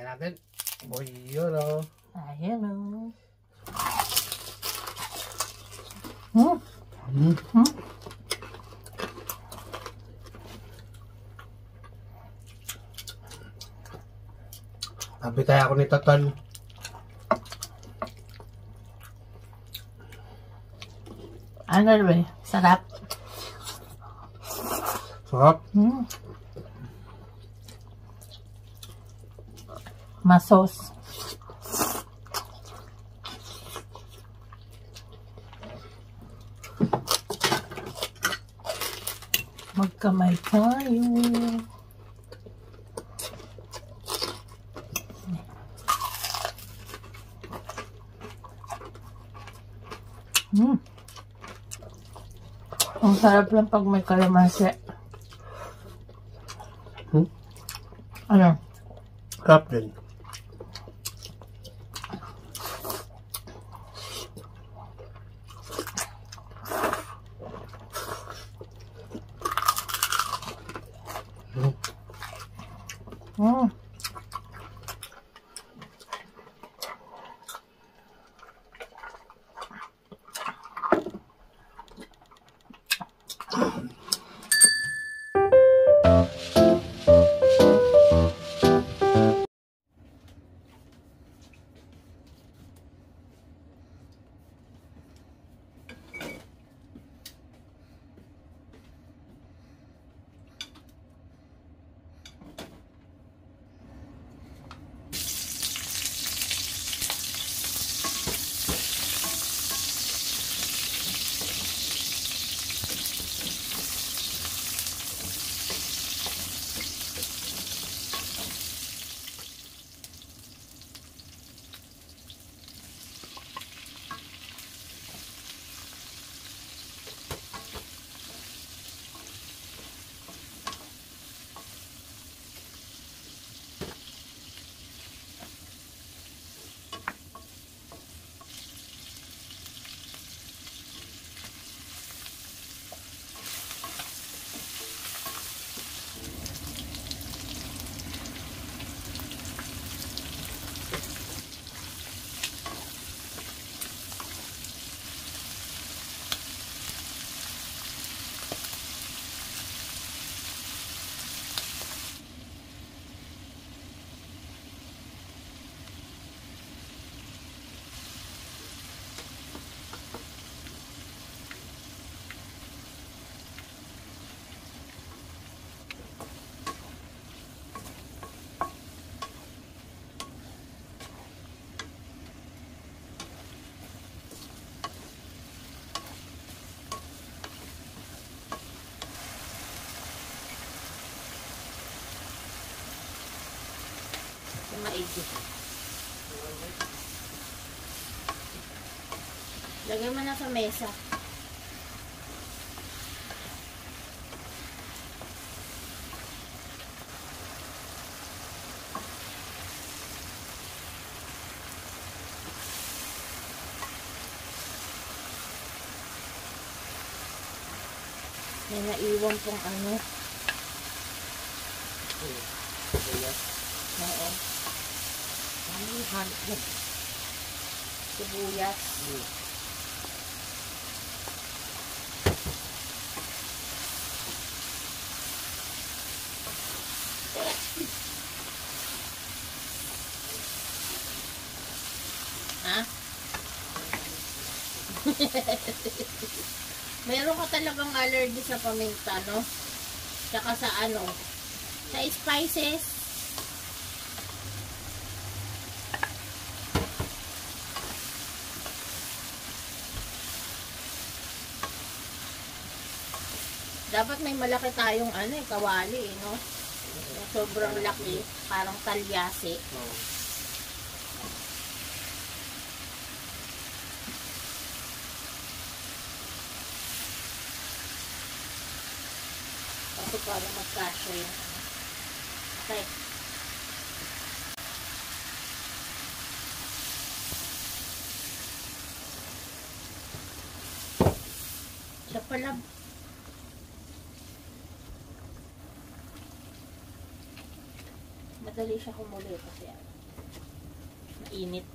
natin. Boy, yun o. Ayan o. Sabi kaya ako nito, tol. Ano ba? Sarap. Sarap. Masos. Magkamay tayo. Ang sarap lang pag may kalamansi. Ano? Sarap din. Maigi. Lagay mo na sa mesa. May naiwan pong ano. Oo. Sibuyas. Ha? Meron ka talagang allergy sa paminta, no? Tsaka sa ano? Sa spices. Dapat may malaki tayong ano kawali no? Sobrang laki, parang talyasi. Kasi parang magkasya yun. Okay. Siya pala. Madali siya kumuli kasi Mainit.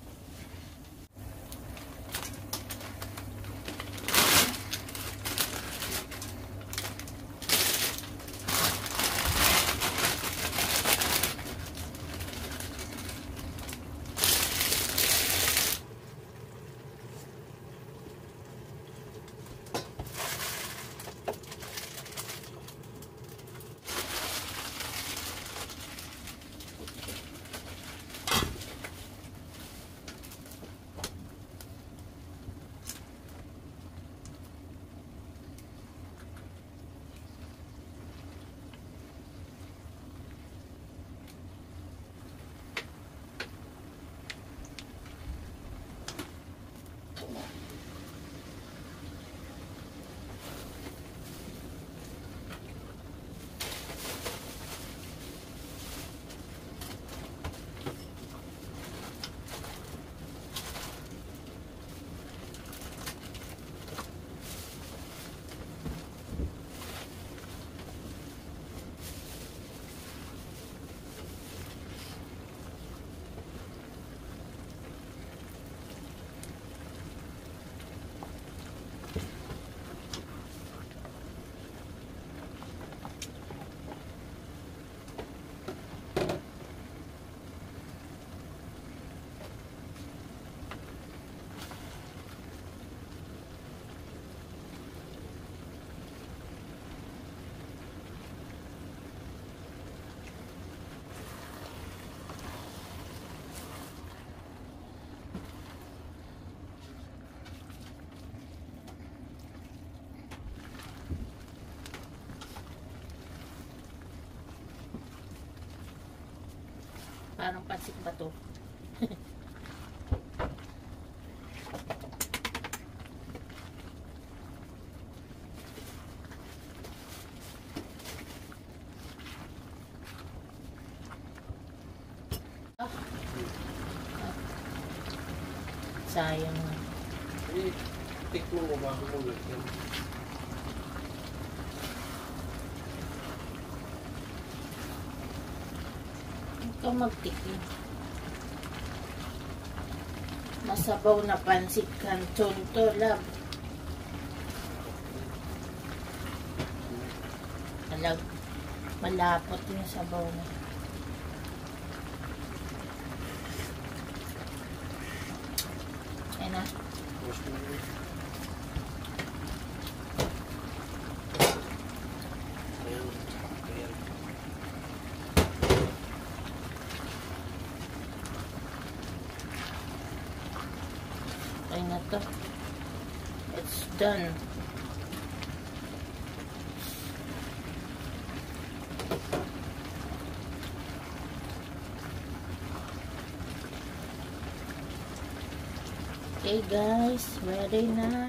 Parang pansik ba to? Sayang. Tikman mo ba ako ulit yan? Ito magtikim. Masabaw na pansit canton to, love. Malapot yung sabaw na. Ayan na. Ayan na to. It's done. Okay guys, ready na.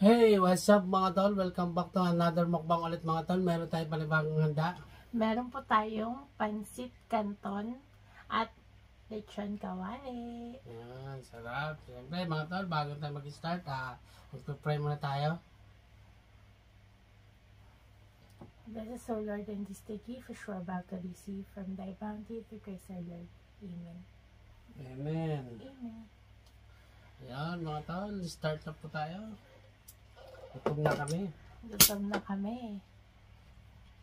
Hey, what's up mga tol? Welcome back to another mukbang ulit mga tol. Meron tayo panibagong handa. Meron po tayong pansit canton at lechon kawali. Ayan, sarap. Siyempre mga tol, bago tayo mag-start, magpipray muna tayo. Bless us, O Lord, in this day gift which we're about to receive from thy bounty through Christ our Lord. Amen. Amen. Amen. Ayan mga tol, start na po tayo. Gutom na kami. Gutom na kami.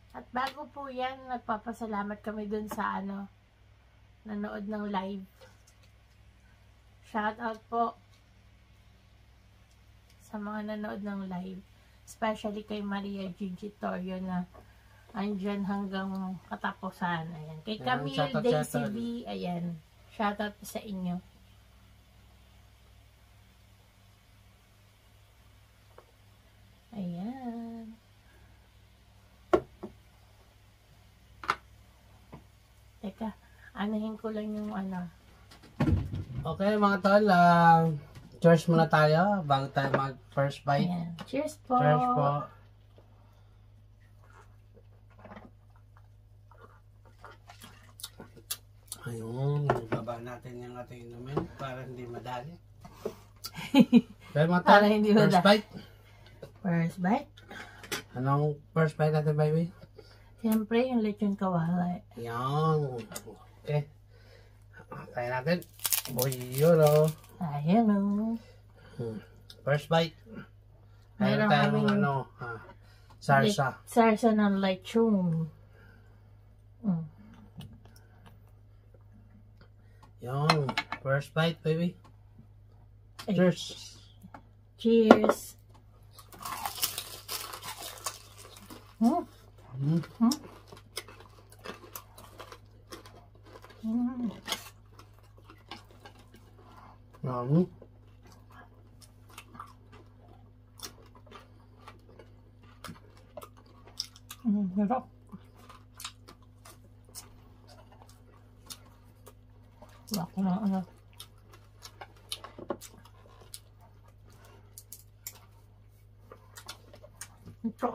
At bago po yan, nagpapasalamat kami dun sa nanood ng live. Shout out po sa mga nanood ng live. Especially kay Maria Gigi Torio na andyan hanggang katapusan. Ayan. Kay Camille shoutout, Daisy shoutout. B, ayan. Shout out po sa inyo. Ayan. Teka, anahin ko lang yung Okay mga tol, cheers muna tayo bago tayo mag first bite. Ayan. Cheers po. Cheers po. Ayun, baba natin yung ating inumin para hindi madali. Okay mga tol, Para hindi first madali. bite. First bite. Anong first bite natin, baby? Siyempre, yung lechon kawali. Yan. Okay. Kaya natin. Boy, yun o. Ayan o. First bite. Meron Meron tayong kaming sarsa. Sarsa ng lechon. Yan. First bite, baby. Ay. Cheers. Cheers. Mm. Mm. Mm. Mm. Yan. Sarap. Bako na Ito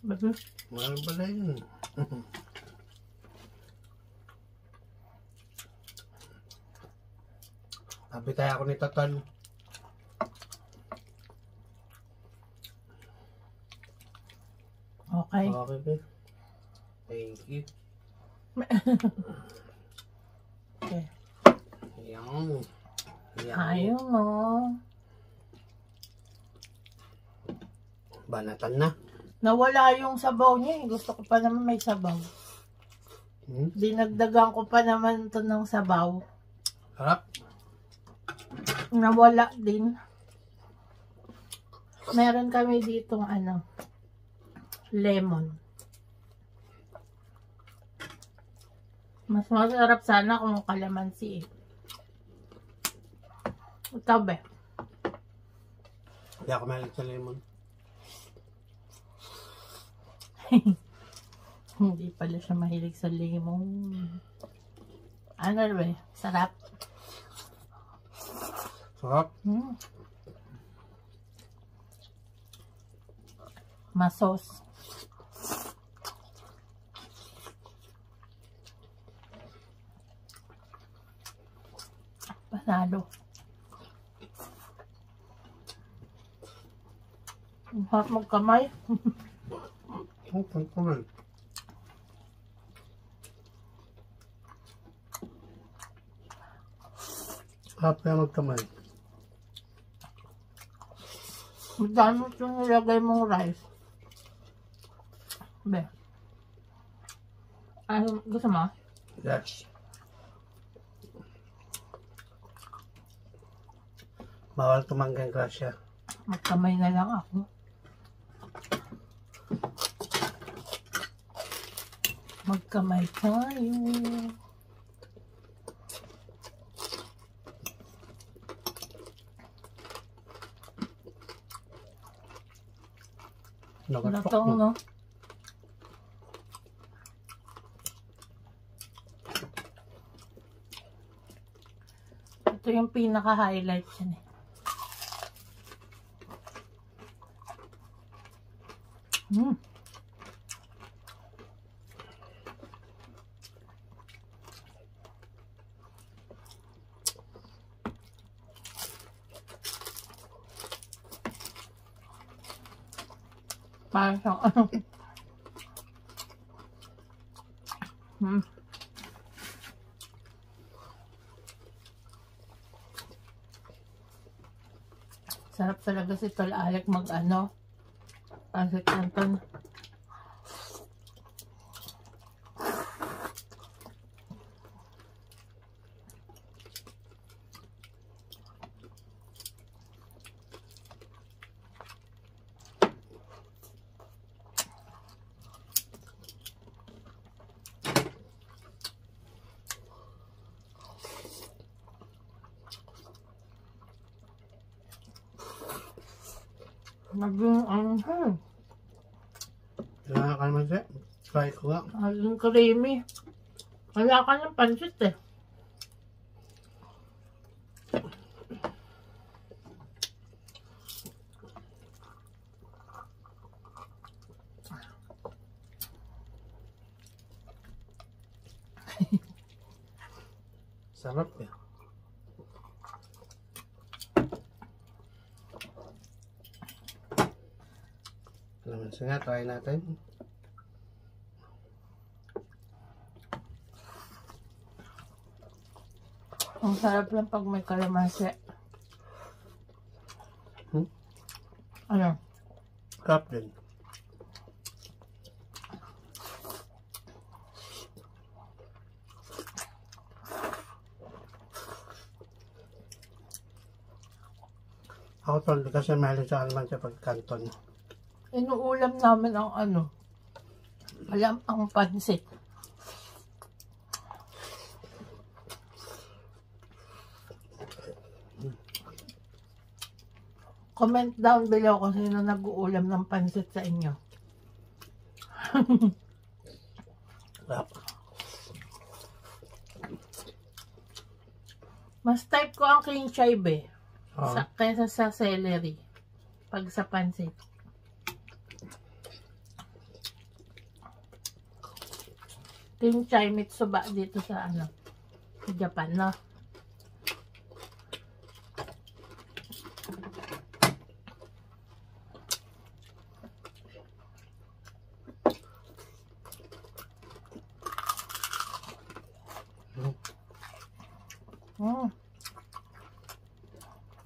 baby. Mahal pala yun. Sabi tayo ako ni Toton. Okay. Okay, babe. Thank you. Okay. Yan. Yan. Ayaw mo. Banatan na. Nawala yung sabaw niya. Gusto ko pa naman may sabaw. Dinagdagan ko pa naman ito ng sabaw. Harap. Nawala din. Meron kami ditong lemon. Mas masarap sana kung kalamansi eh. Ikaw ba? Hindi ako mahilig sa lemon. Hindi pala siya mahilig sa lemon. Ano ba? Sarap. Sarap. Masos. Panalo. Ang harap magkamay. Okay, kumain. Harap kaya magkamay. Magdano yung nilagay mong rice. Be. Gusto mo? Yes. Bawal tumanggang grasya. Magkamay na lang ako. Magkamay tayo. Latong, no? Ito yung pinaka-highlight yan eh. Parang siyang sarap talaga si Tol Alec Pansit Canton. Naging, Kailangan ka naman siya. Try ko nga. naging creamy. Wala ka ng pansit eh. Sarap eh. Kalamansi nga, try natin. Ang sarap lang pag may kalamansi. Ano? Sarap din. Ako tol, kasi mahilig sa kalamansi pag kanton. Inuulam namin ang ang pansit. Comment down below kung sino nag-uulam ng pansit sa inyo. Sarap. Mas type ko ang king chive Oo. kaysa sa celery. Pag sa pansit. King chive mitsuba dito sa sa Japan, no?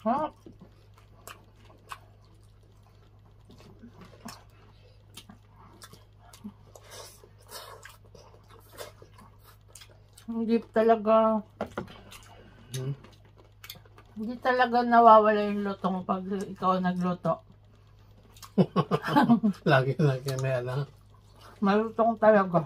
Ah. Hindi talaga hindi talaga nawawala yung lutong pag ikaw nagluto. Lagi may Malutong talaga.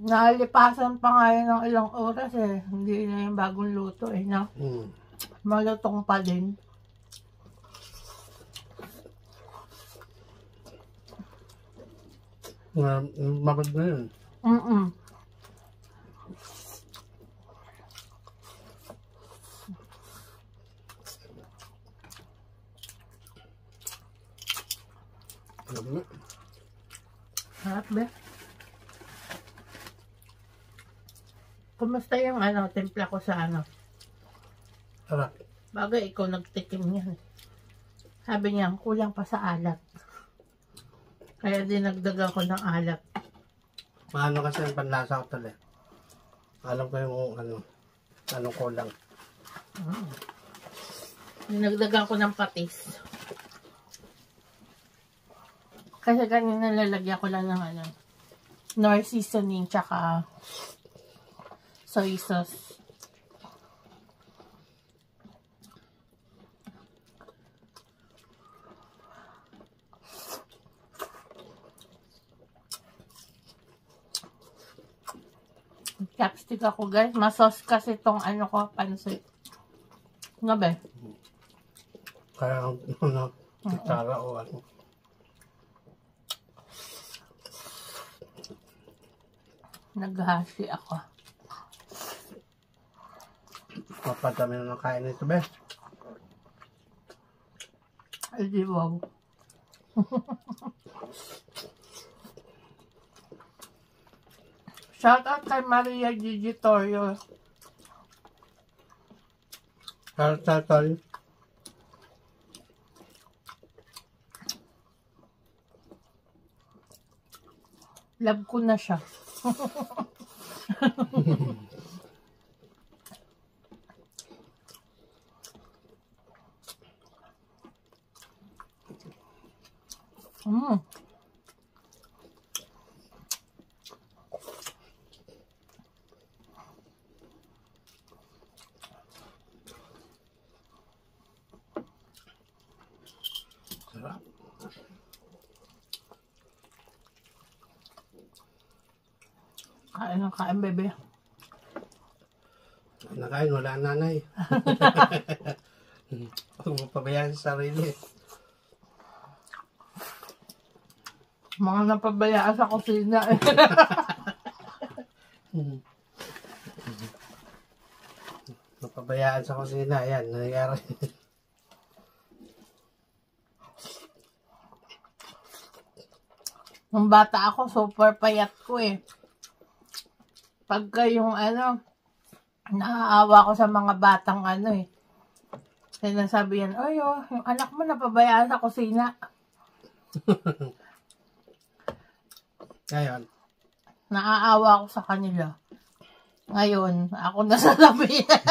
Nalipasan pa nga yun ng ilang oras eh. Hindi na yung bagong luto eh, no? Malutong pa din. Mabag na yun. Harap ba? Kumusta yung timpla ko sa Sarap. Bagay, ikaw nagtikim niyan. Sabi niya, kulang pa sa alat. Kaya dinagdagan ko ng alat. Maano kasi ang panlasa ko tol eh. Alam ko yung anong kulang. Dinagdagan ko ng patis. Kasi kanina lalagyan ko lang ng nor seasoning tsaka soy sauce. Chopstick ako guys. Masos kasi itong ko, pansit. Nga ba? Kaya kitara o Naghahasi ako. Papadami na ng kain nito, be. Ay, di wow. Shout out kay Maria Gigi Torio. Tol. Love ko na siya. Sarap. Kain ng kain, bebe. Nakain, wala nanay. Huwag mo pabayaan sa sarili. Mga napabayaan sa kusina eh. Napabayaan sa kusina. Ayan, nangyayari. Nung bata ako, super payat ko eh. Pagka yung naaawa ko sa mga batang eh. Sinasabihan, ay yung anak mo napabayaan sa kusina. Ngayon, Naaawa ko sa kanila. Ngayon, ako nasasabihan.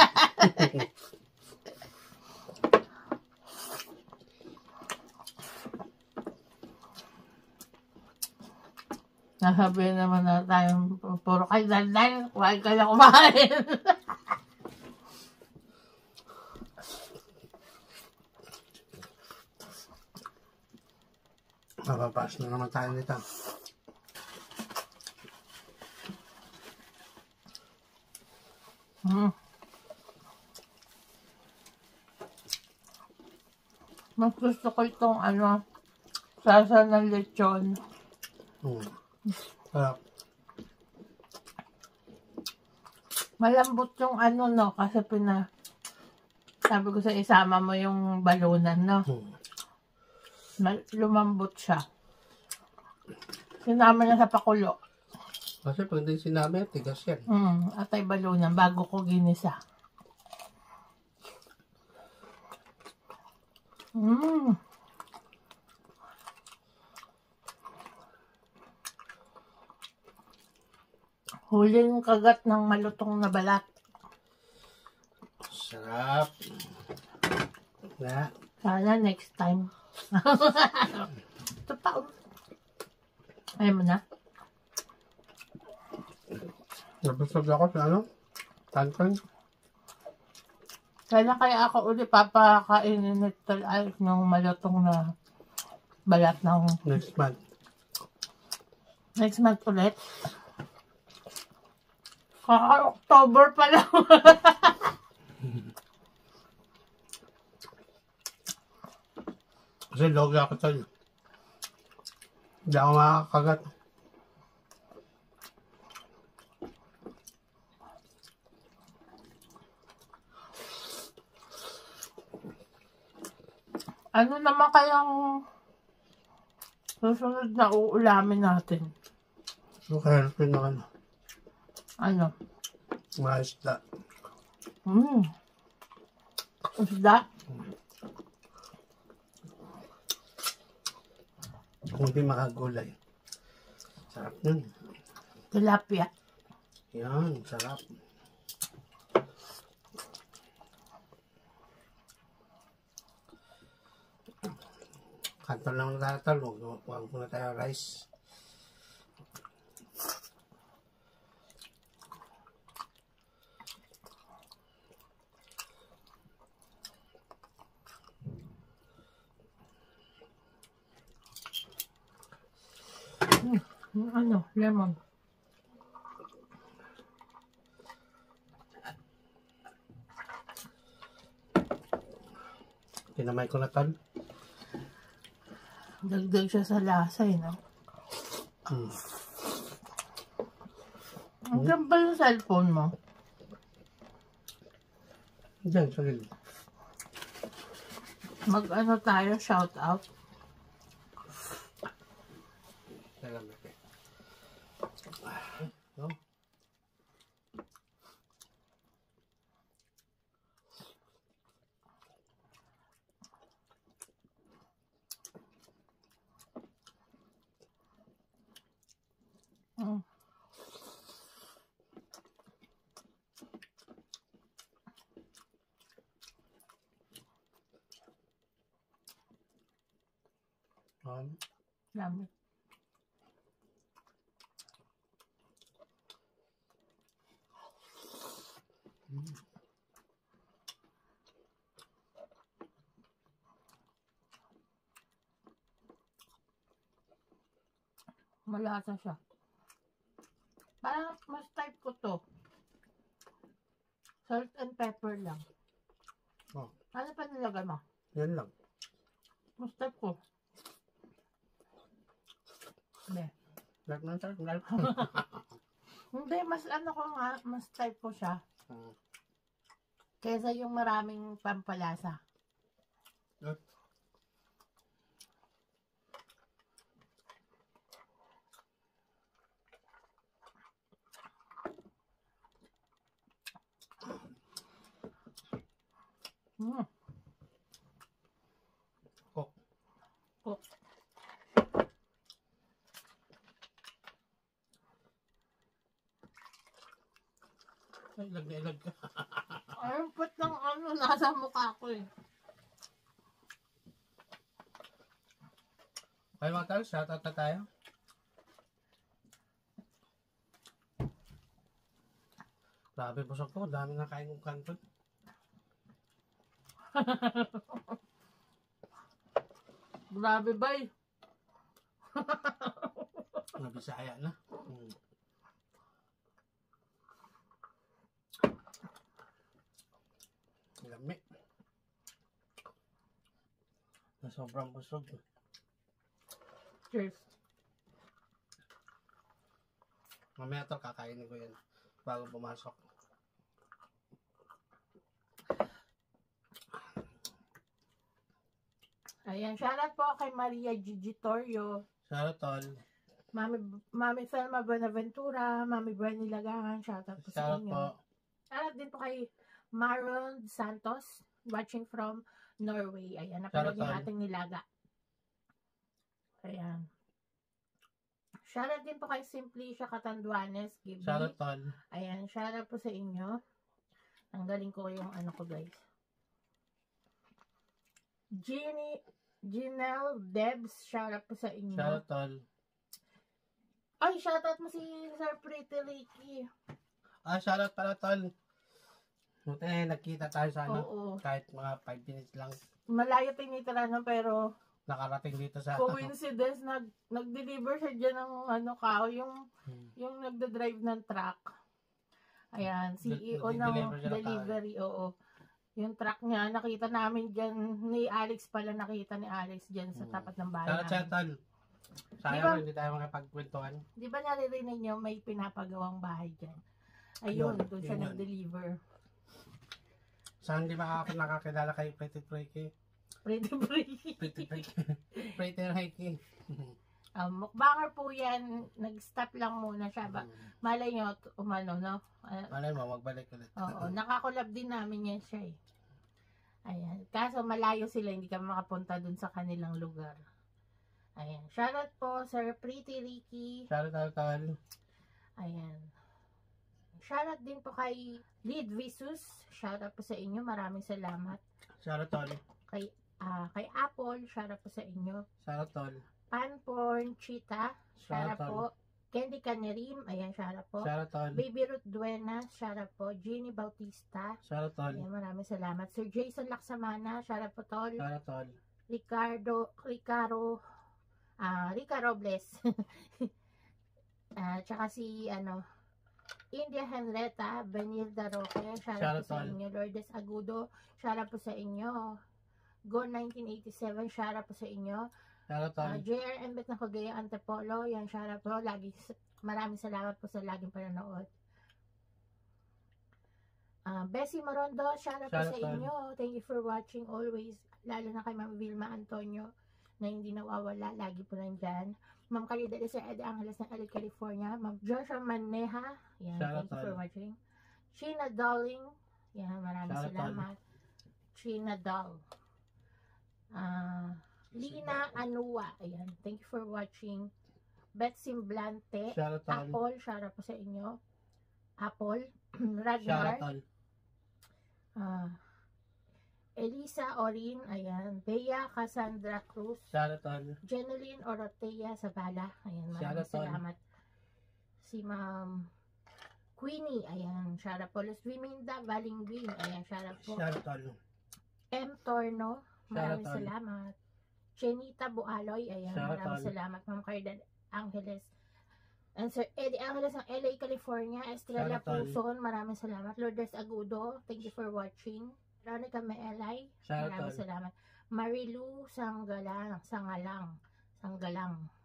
Nasabihan naman na tayo, puro kayo dandan, huwag ka na kumain. mapapas na naman tayo nito. Mas gusto ko itong sasa ng lechon. Sarap. Malambot yung no, kasi sabi ko sa isama mo yung balunan, no? Lumambot siya. Sinama niya sa pakulo. Kasi pag hindi sinama, tigas yan. Atay balunan, bago ko ginisa. Huling kagat ng malutong na balat. Sarap. Na. Sana next time. Ito pa. Ayaw mo na? Nabusog ako sa tantan. Kaya kaya ako ulit papakainin nito ay ng malutong na balat ng Next month. next month ulit. October pa lang. Kasi logi ako tayo. Hindi ako makakagat. Ano naman kayang susunod na uulamin natin? Okay, naman. Ano? Mga isda. Isda? Kung hindi makagulay. Sarap nun. Tilapia. Yan, sarap. Kanto lang tatalog. Huwag muna tayo rice. Lemon. Tinamay ko na tal. Dagdag siya sa lasa no? Ang ba yung cellphone mo? Diyan, sa gilid. Tayo, shout out. Salamat eh. No? Dami. Malasa siya. Parang mas type ko to. Salt and pepper lang. Oh, Ano pa nilagay mo? yan lang. Mas type ko. Hindi. Sarap ng sarap. Sarap. Hindi, mas ano ko nga, mas type ko siya. Kesa yung maraming pampalasa. Mm. Cook. Cook. Ay, ilag na ilag ka. Ayun, put ng ano, nasa mukha ko eh. Okay mga tol, shoutout na tayo. Grabe, busog ko. Dami na kain kong kanton. Grabe bay. Nabisaya na. Lami. Na sobrang busog. Cheers. Mamaya to, kakainin ko yan bago pumasok. Ayan, shoutout po kay Maria Gigi Torrio, Shoutout tol. Mami Selma Buenaventura, Mami Brenny Lagangan, shoutout po sa Shoutout inyo. po. Shoutout din po kay Maron Santos, watching from Norway. Ayan, napanood yung Shoutout. ating nilaga. Ayan. Shoutout din po kay Simplicia Catanduanes, Gibi. Shoutout tol. Ayan, shoutout po sa inyo. Tanggalin ko yung ano ko guys. Ginelle Debs, shoutout po sa inyo. Shoutout tol. Ay, shoutout mo si Sir Pretty Ricky. Shoutout pala tol. Buti nagkita tayo sa ano. Oo. Kahit mga 5 minutes lang. Malayo tinitira no, pero Nakarating dito sa coincidence, nag-deliver siya dyan ng ano kao, yung nagda-drive ng truck. Ayan, CEO ng Nag-deliver siya ng delivery, oo. Yung truck niya, nakita namin dyan, ni Alex pala, nakita ni Alex dyan sa tapat ng bahay Shoutout siya namin. tol. Sayang hindi tayo makapagkwentuhan. Di ba naririnig niyo may pinapagawang bahay dyan? Ayun, doon siya yun. nag-deliver. Saan di ba ako nakakilala kay Pretty Freaky? Pretty Ricky. Pretty Freaky. Pretty Freaky. Mukbanger po yan, nag-stop lang muna siya. Malay nyo, umano, no? Malay mo, magbalik ulit. Oo, nakakulab din namin yan siya eh. Ayan. Kaso malayo sila, hindi kami makapunta dun sa kanilang lugar. Ayan. Shoutout po, Sir Pretty Ricky. Shoutout tol. Ayan. Shoutout din po kay Lead Visus. Shoutout po sa inyo. Maraming salamat. Shoutout tol. Kay Apple, shoutout po sa inyo. Shoutout tol. Panporn Cheetah, shoutout Shoutout. po. Candy Canerim, ayan, shoutout po. Shoutout tol. Baby Ruth Duenas, shoutout po. Jeannie Bautista, Shoutout tol. ayan, maraming salamat. Sir Jason Laksamana, shoutout po tol. Shoutout tol. Rica Robles. Tsaka si, India Henretta, Benilda Roque, shoutout po sa Shoutout. inyo. Lourdes Agudo, shoutout po sa inyo. Go 1987, shoutout po sa inyo. Shoutout tol. JRM Bet na Kagaya Antipolo, yan, shoutout po. Maraming salamat po sa laging panonood. Bessie Marondo, shoutout po sa Shoutout, tol. inyo. Thank you for watching always. Lalo na kay Ma'am Vilma Antonio na hindi nawawala, lagi po nandyan. Ma'am Caridad Sir Ed Angeles ng LA, California. Ma'am Joshua Maneha, yan, Shoutout, thank you for tol. watching. Sheena Darling, yan, maraming Shoutout, salamat. Sheena Doll. Lina Anua, ayan, thank you for watching. Beth Simblante, Shoutout tol. Apple, shoutout po sa inyo. Apple, Shoutout Ragnar, tol. Elisa Orin, ayan, Bea Cassandra Cruz, Shoutout tol. Jeneline Orotea Zabala, ayan, maraming Shoutout, tol. salamat. Si Ma'am Queenie, ayan, shoutout po. Los Viminda Balingbing, ayan, shoutout po. Shoutout tol. M. Torno, maraming Shoutout. salamat. Chenita Bualoy, ayan, Shoutout. maraming salamat. Ma'am Cardad Angeles And Sir Eddie Angeles ng LA, California. Estrella Shoutout. Puson, maraming salamat. Lourdes Agudo, thank you for watching. Veronica Meelay, maraming Shoutout. salamat. Marilu Sanggalang.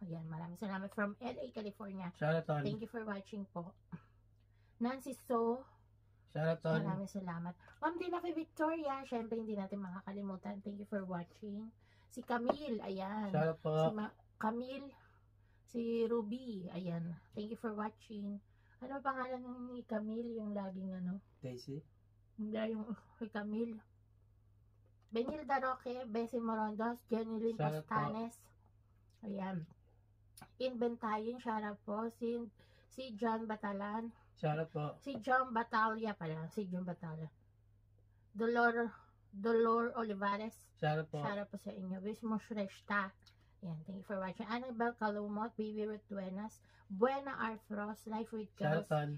Ayan, maraming salamat from LA, California. Shoutout. Thank you for watching po. Nancy So, Shoutout. maraming salamat. Ma'am Dinafe Victoria, syempre hindi natin makakalimutan. Thank you for watching. Si Camille, ayan. Shoutout po. Si Camille, si Ruby, ayan. Thank you for watching. Ano pangalan ni Camille, yung laging ano? Daisy. Hindi, yung kay Camille. Benilda Roque, Bessie Morondos, Jeneline Shoutout po. Pastanes. Ayan. Inventayin, shoutout po. Si John Batalan. Shoutout po. Si John Batalya pala. Si John Batalya. Dolor Olivares. Shoutout po. Shoutout po sa inyo. Wismo Shrestha. Ayan, thank you for watching. Annabel Calumot, Baby Ruth Duenas, Buena Arfros, Life with Girls, Shoutout.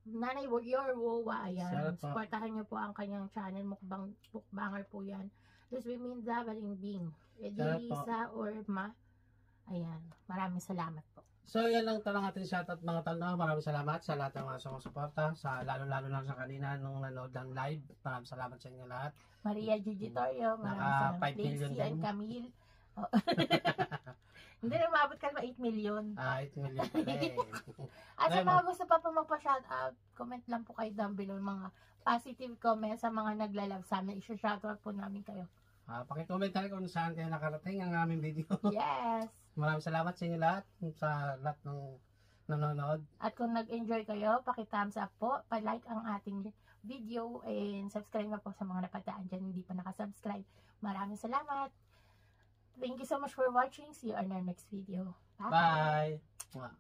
Nanay Your Wowa, ayan. Shoutout po. Supportahan niyo po ang kanyang channel, mukbanger po yan. Luz Biminda, Balimbing, Shoutout po. Edilisa Orma, ayan. Maraming salamat po. So, yan lang talang ating shoutout mga tol. No? Maraming salamat sa lahat ng mga sumusuporta. Lalo-lalo na sa kanina nung nanood ng live. Maraming salamat sa inyo lahat. Maria Gigitorio, maraming Naka salamat. 5 million Lacey and din. Camille. Oh. Hindi na maabot ka na 8 million. 8 million pala eh. At sa Ngayon, mga gusto pa po magpa-shoutout, comment lang po kayo down below mga positive comments sa mga naglalove sa amin. I-shoutout po namin kayo. Pakicomment tayo kung saan kayo nakarating ang aming video. Yes! Maraming salamat sa inyo lahat. Sa lahat ng nanonood. At kung nag-enjoy kayo, paki-thumbs up po, pa-like ang ating video, and subscribe na po sa mga napadaan dyan hindi pa nakasubscribe. Maraming salamat! Thank you so much for watching. See you on our next video. Bye! Bye!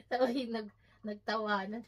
Tawa yung nagtawanan.